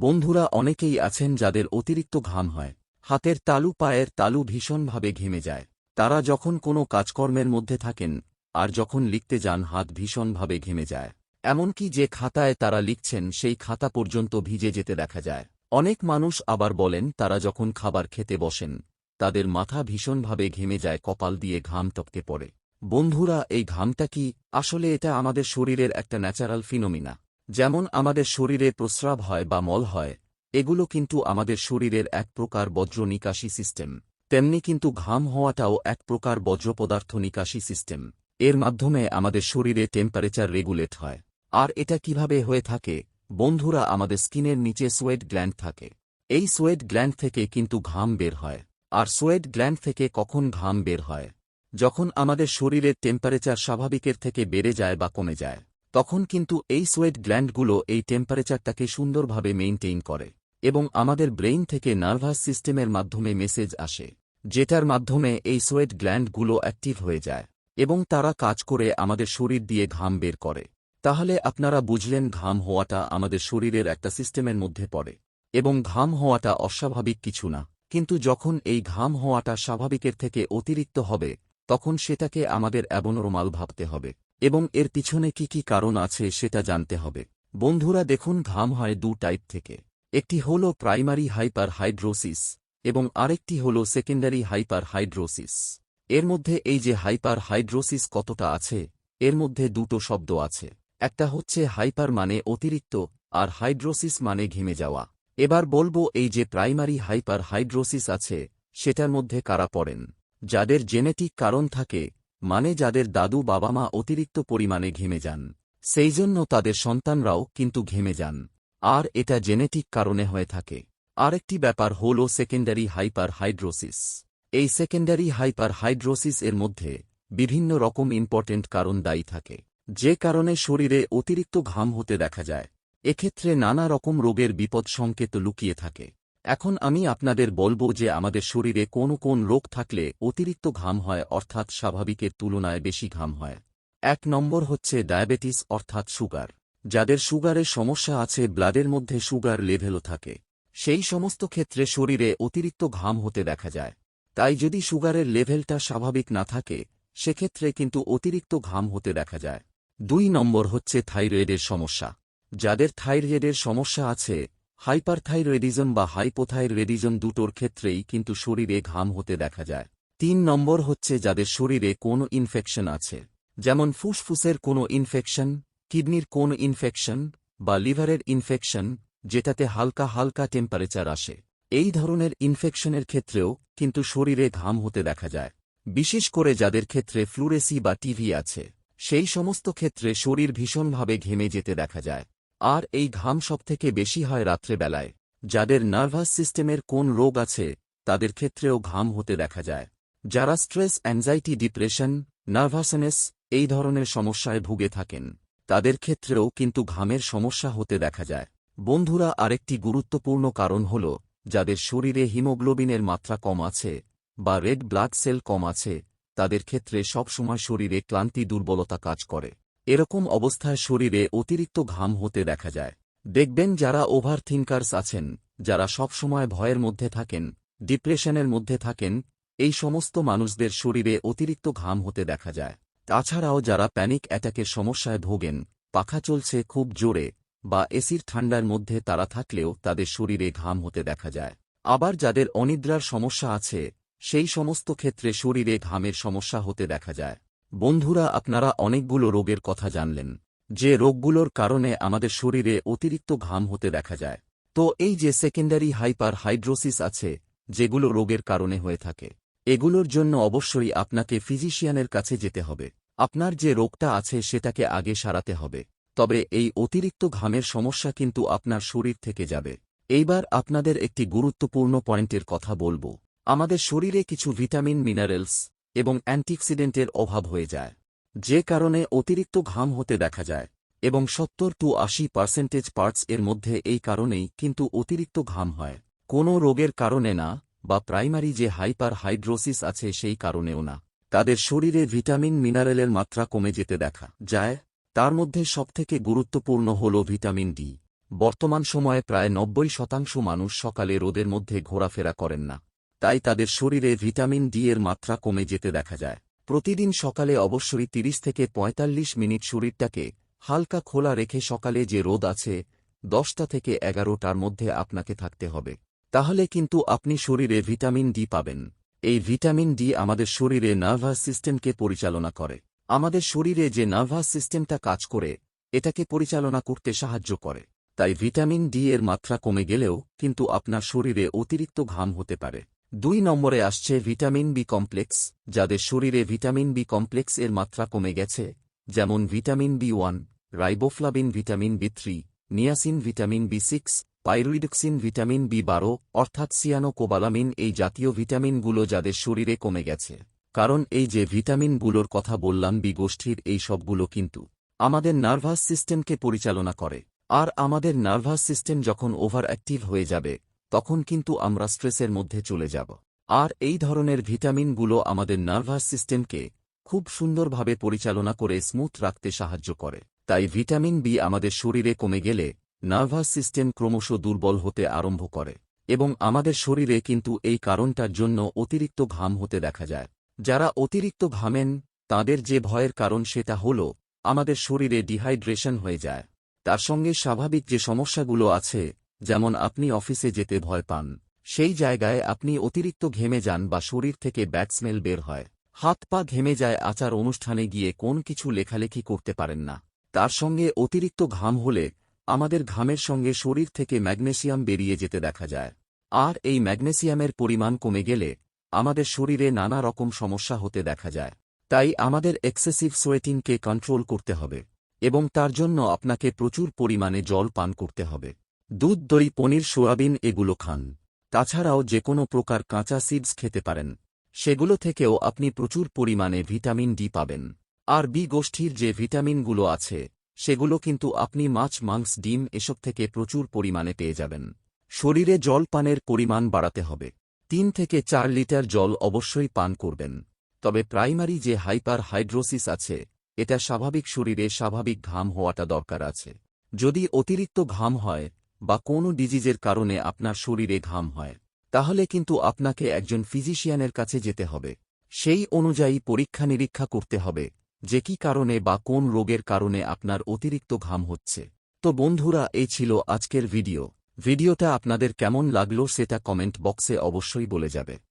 বন্ধুরা, অনেকেই আছেন যাদের অতিরিক্ত ঘাম হয়। হাতের তালু, পায়ের তালু ভীষণভাবে ঘেমে যায়। তারা যখন কোনো কাজকর্মের মধ্যে থাকেন আর যখন লিখতে যান হাত ভীষণভাবে ঘেমে যায়। এমনকি যে খাতায় তারা লিখছেন সেই খাতা পর্যন্ত ভিজে যেতে দেখা যায়। অনেক মানুষ আবার বলেন তারা যখন খাবার খেতে বসেন তাদের মাথা ভীষণভাবে ঘেমে যায়, কপাল দিয়ে ঘাম টপকে পড়ে। বন্ধুরা, এই ঘামটা কি? আসলে এটা আমাদের শরীরের একটা ন্যাচারাল ফিনোমিনা। যেমন আমাদের শরীরে প্রস্রাব হয় বা মল হয়, এগুলো কিন্তু আমাদের শরীরের এক প্রকার বজ্র নিকাশি সিস্টেম। তেমনি কিন্তু ঘাম হওয়াটাও এক প্রকার বজ্র পদার্থ নিকাশি সিস্টেম। এর মাধ্যমে আমাদের শরীরে টেম্পারেচার রেগুলেট হয়। আর এটা কিভাবে হয়ে থাকে? বন্ধুরা, আমাদের স্কিনের নিচে সোয়েট গ্ল্যান্ড থাকে। এই সোয়েট গ্ল্যান্ড থেকে কিন্তু ঘাম বের হয়। আর সোয়েট গ্ল্যান্ড থেকে কখন ঘাম বের হয়? যখন আমাদের শরীরের টেম্পারেচার স্বাভাবিকের থেকে বেড়ে যায় বা কমে যায়, তখন কিন্তু এই সোয়েট গ্ল্যান্ডগুলো এই টেম্পারেচারটাকে সুন্দরভাবে মেইনটেইন করে। এবং আমাদের ব্রেইন থেকে নার্ভাস সিস্টেমের মাধ্যমে মেসেজ আসে, যেটার মাধ্যমে এই সোয়েট গ্ল্যান্ডগুলো অ্যাক্টিভ হয়ে যায় এবং তারা কাজ করে আমাদের শরীর দিয়ে ঘাম বের করে। তাহলে আপনারা বুঝলেন, ঘাম হওয়াটা আমাদের শরীরের একটা সিস্টেমের মধ্যে পড়ে এবং ঘাম হওয়াটা অস্বাভাবিক কিছু না। কিন্তু যখন এই ঘাম হওয়াটা স্বাভাবিকের থেকে অতিরিক্ত হবে, তখন সেটাকে আমাদের অ্যাবনর্মাল ভাবতে হবে এবং এর পিছনে কি কি কারণ আছে সেটা জানতে হবে। বন্ধুরা দেখুন, ঘাম হয় দু টাইপ থেকে। একটি হল প্রাইমারি হাইপার হাইড্রোসিস এবং আরেকটি হল সেকেন্ডারি হাইপার হাইড্রোসিস। এর মধ্যে এই যে হাইপার হাইড্রোসিস কতটা আছে, এর মধ্যে দুটো শব্দ আছে। একটা হচ্ছে হাইপার মানে অতিরিক্ত, আর হাইড্রোসিস মানে ঘেমে যাওয়া। এবার বলবো, এই যে প্রাইমারি হাইপার হাইড্রোসিস আছে সেটার মধ্যে কারা পড়েন? যাদের জেনেটিক কারণ থাকে, মানে যাদের দাদু বাবা মা অতিরিক্ত পরিমাণে ঘেমে যান, সেই জন্য তাদের সন্তানরাও কিন্তু ঘেমে যান। আর এটা জেনেটিক কারণে হয়ে থাকে। আরেকটি ব্যাপার হল সেকেন্ডারি হাইপার হাইড্রোসিস। এই সেকেন্ডারি হাইপার হাইড্রোসিস এর মধ্যে বিভিন্ন রকম ইম্পর্টেন্ট কারণ দায়ী থাকে, যে কারণে শরীরে অতিরিক্ত ঘাম হতে দেখা যায়। এক্ষেত্রে নানা রকম রোগের বিপদ সংকেত লুকিয়ে থাকে। এখন আমি আপনাদের বলবো যে আমাদের শরীরে কোন কোন রোগ থাকলে অতিরিক্ত ঘাম হয়, অর্থাৎ স্বাভাবিকের তুলনায় বেশি ঘাম হয়। 1 নম্বর হচ্ছে ডায়াবেটিস, অর্থাৎ সুগার। যাদের সুগারের সমস্যা আছে, ব্লাডের মধ্যে সুগার লেভেলও থাকে, সেই সমস্ত ক্ষেত্রে শরীরে অতিরিক্ত ঘাম হতে দেখা যায়। তাই যদি সুগারের লেভেলটা স্বাভাবিক না থাকে, সেক্ষেত্রে কিন্তু অতিরিক্ত ঘাম হতে দেখা যায়। 2 নম্বর হচ্ছে থাইরয়েডের সমস্যা। যাদের থাইরয়েডের সমস্যা আছে, হাইপারথাইরয়েডিজম বা হাইপোথাইরয়েডিজম দুটোর ক্ষেত্রেই কিন্তু শরীরে ঘাম হতে দেখা যায়। 3 নম্বর হচ্ছে যাদের শরীরে কোনো ইনফেকশন আছে, যেমন ফুসফুসের কোনো ইনফেকশন, কিডনির কোনো ইনফেকশন বা লিভারের ইনফেকশন, যেটাতে হালকা হালকা টেম্পারেচার আসে। এই ধরনের ইনফেকশনের ক্ষেত্রেও কিন্তু শরীরে ঘাম হতে দেখা যায়। বিশেষ করে যাদের ক্ষেত্রে ফ্লুরেসি বা টিভি আছে, সেই সমস্ত ক্ষেত্রে শরীর ভীষণভাবে ঘেমে যেতে দেখা যায়। আর এই ঘাম সবথেকে বেশি হয় রাত্রেবেলায়। যাদের নার্ভাস সিস্টেমের কোন রোগ আছে, তাদের ক্ষেত্রেও ঘাম হতে দেখা যায়। যারা স্ট্রেস, অ্যাংজাইটি, ডিপ্রেশন, নার্ভাসনেস এই ধরনের সমস্যায় ভুগে থাকেন, তাদের ক্ষেত্রেও কিন্তু ঘামের সমস্যা হতে দেখা যায়। বন্ধুরা, আরেকটি গুরুত্বপূর্ণ কারণ হল যাদের শরীরে হিমোগ্লোবিনের মাত্রা কম আছে বা রেড ব্লাড সেল কম আছে, তাদের ক্ষেত্রে সবসময় শরীরে ক্লান্তি, দুর্বলতা কাজ করে। এরকম অবস্থায় শরীরে অতিরিক্ত ঘাম হতে দেখা যায়। দেখবেন যারা ওভার থিঙ্কার্স আছেন, যারা সবসময় ভয়ের মধ্যে থাকেন, ডিপ্রেশনের মধ্যে থাকেন, এই সমস্ত মানুষদের শরীরে অতিরিক্ত ঘাম হতে দেখা যায়। তাছাড়াও যারা প্যানিক অ্যাটাকের সমস্যায় ভোগেন, পাখা চলছে খুব জোরে বা এসির ঠান্ডার মধ্যে তারা থাকলেও তাদের শরীরে ঘাম হতে দেখা যায়। আবার যাদের অনিদ্রার সমস্যা আছে, সেই সমস্ত ক্ষেত্রে শরীরে ঘামের সমস্যা হতে দেখা যায়। বন্ধুরা, আপনারা অনেকগুলো রোগের কথা জানলেন, যে রোগগুলোর কারণে আমাদের শরীরে অতিরিক্ত ঘাম হতে দেখা যায়। তো এই যে সেকেন্ডারি হাইপার হাইড্রোসিস আছে, যেগুলো রোগের কারণে হয়ে থাকে, এগুলোর জন্য অবশ্যই আপনাকে ফিজিশিয়ানের কাছে যেতে হবে। আপনার যে রোগটা আছে সেটাকে আগে সারাতে হবে, তবে এই অতিরিক্ত ঘামের সমস্যা কিন্তু আপনার শরীর থেকে যাবে। এইবার আপনাদের একটি গুরুত্বপূর্ণ পয়েন্টের কথা বলবো। আমাদের শরীরে কিছু ভিটামিন, মিনারেলস এবং অ্যান্টিঅক্সিডেন্টের অভাব হয়ে যায়, যে কারণে অতিরিক্ত ঘাম হতে দেখা যায়। এবং 70-80% পার্টস এর মধ্যে এই কারণেই কিন্তু অতিরিক্ত ঘাম হয়, কোনো রোগের কারণে না, বা প্রাইমারি যে হাইপার হাইড্রোসিস আছে সেই কারণেও না। তাদের শরীরে ভিটামিন, মিনারেলের মাত্রা কমে যেতে দেখা যায়। তার মধ্যে সবথেকে গুরুত্বপূর্ণ হল ভিটামিন ডি। বর্তমান সময়ে প্রায় 90% মানুষ সকালে রোদের মধ্যে ঘোরাফেরা করেন না, তাই তাদের শরীরে ভিটামিন ডি এর মাত্রা কমে যেতে দেখা যায়। প্রতিদিন সকালে অবশ্যই 30 থেকে 45 মিনিট শরীরটাকে হালকা খোলা রেখে সকালে যে রোদ আছে 10টা থেকে 11টার মধ্যে আপনাকে থাকতে হবে। তাহলে কিন্তু আপনি শরীরে ভিটামিন ডি পাবেন। এই ভিটামিন ডি আমাদের শরীরে নার্ভাস সিস্টেমকে পরিচালনা করে। আমাদের শরীরে যে নার্ভাস সিস্টেমটা কাজ করে এটাকে পরিচালনা করতে সাহায্য করে। তাই ভিটামিন ডি এর মাত্রা কমে গেলেও কিন্তু আপনার শরীরে অতিরিক্ত ঘাম হতে পারে। 2 নম্বরে আসছে ভিটামিন বি কমপ্লেক্স। যাদের শরীরে ভিটামিন বি কমপ্লেক্স এর মাত্রা কমে গেছে, যেমন ভিটামিন বি1, রাইবোফ্লাভিন ভিটামিন বি3, নিয়াসিন ভিটামিন বি6, পাইরুইডক্সিন ভিটামিন বি12 অর্থাৎ সিয়ানোকোবালামিন, এই জাতীয় ভিটামিনগুলো যাদের শরীরে কমে গেছে। কারণ এই যে ভিটামিনগুলোর কথা বললাম বি গোষ্ঠীর, এই সবগুলো কিন্তু আমাদের নার্ভাস সিস্টেমকে পরিচালনা করে। আর আমাদের নার্ভাস সিস্টেম যখন ওভার অ্যাক্টিভ হয়ে যাবে তখন কিন্তু আমরা স্ট্রেসের মধ্যে চলে যাব। আর এই ধরনের ভিটামিনগুলো আমাদের নার্ভাস সিস্টেমকে খুব সুন্দরভাবে পরিচালনা করে স্মুথ রাখতে সাহায্য করে। তাই ভিটামিন বি আমাদের শরীরে কমে গেলে নার্ভাস সিস্টেম ক্রমশ দুর্বল হতে আরম্ভ করে এবং আমাদের শরীরে কিন্তু এই কারণটার জন্য অতিরিক্ত ঘাম হতে দেখা যায়। যারা অতিরিক্ত ঘামেন তাদের যে ভয়ের কারণ সেটা হল আমাদের শরীরে ডিহাইড্রেশন হয়ে যায়। তার সঙ্গে স্বাভাবিক যে সমস্যাগুলো আছে, যেমন আপনি অফিসে যেতে ভয় পান, সেই জায়গায় আপনি অতিরিক্ত ঘেমে যান বা শরীর থেকে ব্যাড স্মেল বের হয়, হাত পা ঘেমে যায়, আচার অনুষ্ঠানে গিয়ে কোন কিছু লেখালেখি করতে পারেন না। তার সঙ্গে অতিরিক্ত ঘাম হলে আমাদের ঘামের সঙ্গে শরীর থেকে ম্যাগনেসিয়াম বেরিয়ে যেতে দেখা যায়। আর এই ম্যাগনেসিয়ামের পরিমাণ কমে গেলে আমাদের শরীরে নানা রকম সমস্যা হতে দেখা যায়। তাই আমাদের এক্সেসিভ সোয়েটিংকে কন্ট্রোল করতে হবে এবং তার জন্য আপনাকে প্রচুর পরিমাণে জল পান করতে হবে। দুধ, দই, পনির, সোয়াবিন এগুলো খান। তাছাড়াও যে কোনো প্রকার কাঁচা সিডস খেতে পারেন, সেগুলো থেকেও আপনি প্রচুর পরিমাণে ভিটামিন ডি পাবেন। আর বি গোষ্ঠীর যে ভিটামিনগুলো আছে সেগুলো কিন্তু আপনি মাছ, মাংস, ডিম এসব থেকে প্রচুর পরিমাণে পেয়ে যাবেন। শরীরে জল পানের পরিমাণ বাড়াতে হবে। 3 থেকে 4 লিটার জল অবশ্যই পান করবেন। তবে প্রাইমারি যে হাইপার হাইড্রোসিস আছে, এটা স্বাভাবিক শরীরে স্বাভাবিক ঘাম হওয়াটা দরকার আছে। যদি অতিরিক্ত ঘাম হয় বা কোনো ডিজিজের কারণে আপনার শরীরে ঘাম হয়, তাহলে কিন্তু আপনাকে একজন ফিজিশিয়ানের কাছে যেতে হবে। সেই অনুযায়ী পরীক্ষা নিরীক্ষা করতে হবে যে কি কারণে বা কোন রোগের কারণে আপনার অতিরিক্ত ঘাম হচ্ছে। তো বন্ধুরা, এই ছিল আজকের ভিডিওটা আপনাদের কেমন লাগলো সেটা কমেন্ট বক্সে অবশ্যই বলে যাবে।